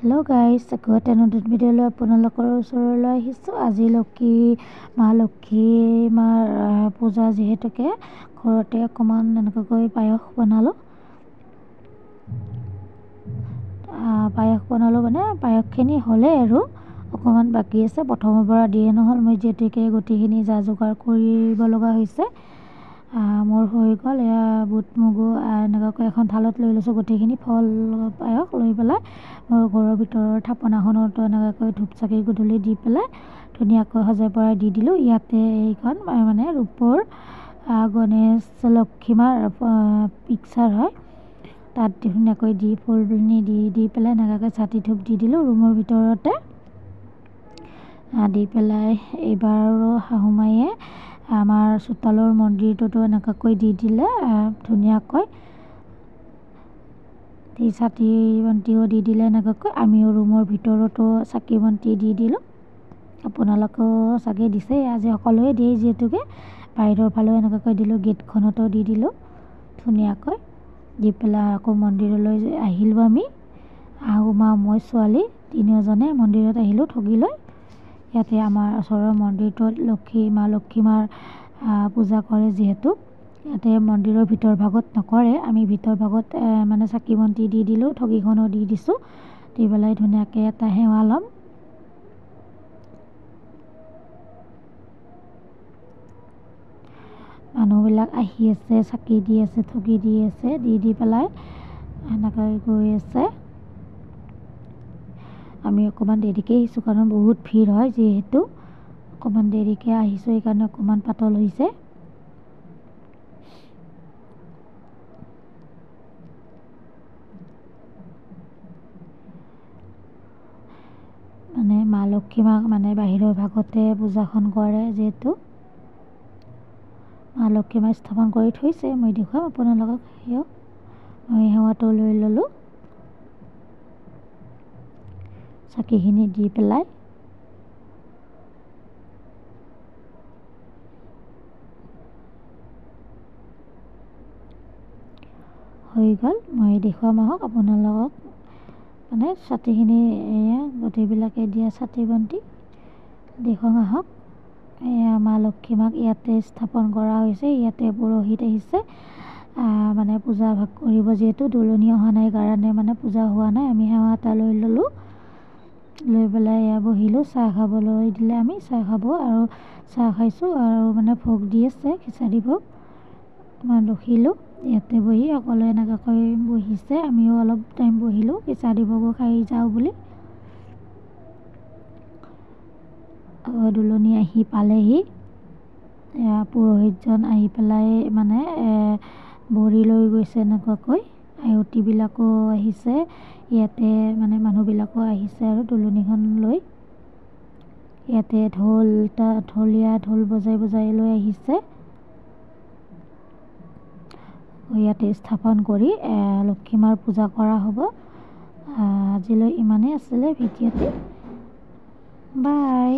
Hello guys, আকৌ এটা নতুন ভিডিঅ'লৈ আপোনালোকৰ ওচৰলৈ আহিছোঁ। আজি মা লক্ষী মাৰ পূজা যিহেতুকে ঘৰতে অকণমান এনেকুৱাকৈ পায়স বনালোঁ। মানে পায়সখিনি হ'লে আৰু অকণমান বাকী আছে, প্ৰথমৰ পৰা দিয়ে নহ'ল। মই যিহেতুকে গোটেইখিনি যা যোগাৰ কৰিব লগা হৈছে। মোৰ হৈ গ'ল এয়া বুট মগু এনেকুৱাকৈ এখন থালত লৈ লৈছোঁ গোটেইখিনি ফল পায়স লৈ পেলাই মোৰ ঘৰৰ ভিতৰৰ থাপনাখনতো এনেকুৱাকৈ ধূপ চাকি গধূলি দি পেলাই ধুনীয়াকৈ সজাই পৰাই দি দিলোঁ। ইয়াতে এইখন মানে ৰূপৰ গণেশ লক্ষী মাৰ পিকচাৰ হয়, তাত ধুনীয়াকৈ দি ফুলখিনি দি পেলাই এনেকুৱাকৈ চাটি ধূপ দি দিলোঁ ৰুমৰ ভিতৰতে দি পেলাই। এইবাৰ শাহুমায়ে আমাৰ চোতালৰ মন্দিৰটোতো এনেকুৱাকৈ দি দিলে ধুনীয়াকৈ চাকি বন্তিও দি দিলে এনেকুৱাকৈ। আমিও ৰুমৰ ভিতৰতো চাকি বন্তি দি দিলোঁ। আপোনালোকেও চাগে দিছে, আজি সকলোৱে দিয়ে যিহেতুকে। বাহিৰৰ ফালেও এনেকুৱাকৈ দিলোঁ, গেটখনতো দি দিলোঁ ধুনীয়াকৈ দি পেলাই। আকৌ মন্দিৰলৈ আহিলোঁ আমি, শাহুমা মই ছোৱালী তিনিওজনে মন্দিৰত আহিলোঁ ঠগি লৈ। ইয়াতে আমাৰ ওচৰৰ মন্দিৰটোত মা লক্ষী মাৰ পূজা কৰে যিহেতু, ইয়াতে মন্দিৰৰ ভিতৰ ভাগত নকৰে, আমি ভিতৰ ভাগত মানে চাকি বন্তি দি দিলোঁ, ঠগিখনো দি দিছোঁ। দি পেলাই ধুনীয়াকৈ এটা সেৱা ল'ম। মানুহবিলাক আহি আছে, চাকি দি আছে, ঠগি দি আছে, দি পেলাই এনেকৈ গৈ আছে। আমি অকণমান দেৰিকৈ আহিছোঁ কাৰণ বহুত ভিৰ হয় যিহেতু, অকণমান দেৰিকৈ আহিছোঁ সেইকাৰণে অকণমান পাতল হৈছে। মানে মা লক্ষী মাক মানে বাহিৰৰ ভাগতে পূজাখন কৰে যিহেতু, মা লক্ষী মাক স্থাপন কৰি থৈছে। মই দেখুৱাম আপোনালোকক। মই সেৱাটো লৈ ল'লোঁ চাকিখিনি দি পেলাই। হৈ গ'ল, মই দেখুৱাম আহক আপোনালোকক। মানে চাকিখিনি এয়া গোটেইবিলাকে দিয়া চাকি বন্তি দেখুৱাম আহক। এয়া মা লক্ষী মাক ইয়াতে স্থাপন কৰা হৈছে। ইয়াতে পুৰোহিত আহিছে মানে পূজা ভাগ কৰিব যিহেতু, দুলনি অহা নাই কাৰণে মানে পূজা হোৱা নাই। আমি সেৱা এটা লৈ ল'লোঁ, লৈ পেলাই এয়া বহিলোঁ। চাহ খাবলৈ দিলে, আমি চাহ খাব আৰু চাহ খাইছোঁ আৰু মানে ভোগ দি আছে, খিচাৰি ভোগ। অকণমান ৰখিলোঁ ইয়াতে বহি, সকলোৱে এনেকুৱাকৈ বহিছে, আমিও অলপ টাইম বহিলোঁ খিচাৰি ভোগো খাই যাওঁ বুলি। দুলনি আহি পালেহি, পুৰোহিতজন আহি পেলাই মানে বৰি লৈ গৈছে এনেকুৱাকৈ। আয়তীবিলাকো আহিছে ইয়াতে, মানে মানুহবিলাকো আহিছে আৰু দুলনিখন লৈ। ইয়াতে ঢোল বজাই লৈ আহিছে। ইয়াতে স্থাপন কৰি লক্ষী মাৰ পূজা কৰা হ'ব। আজিলৈ ইমানেই আছিলে ভিডিঅ'টি। বাই।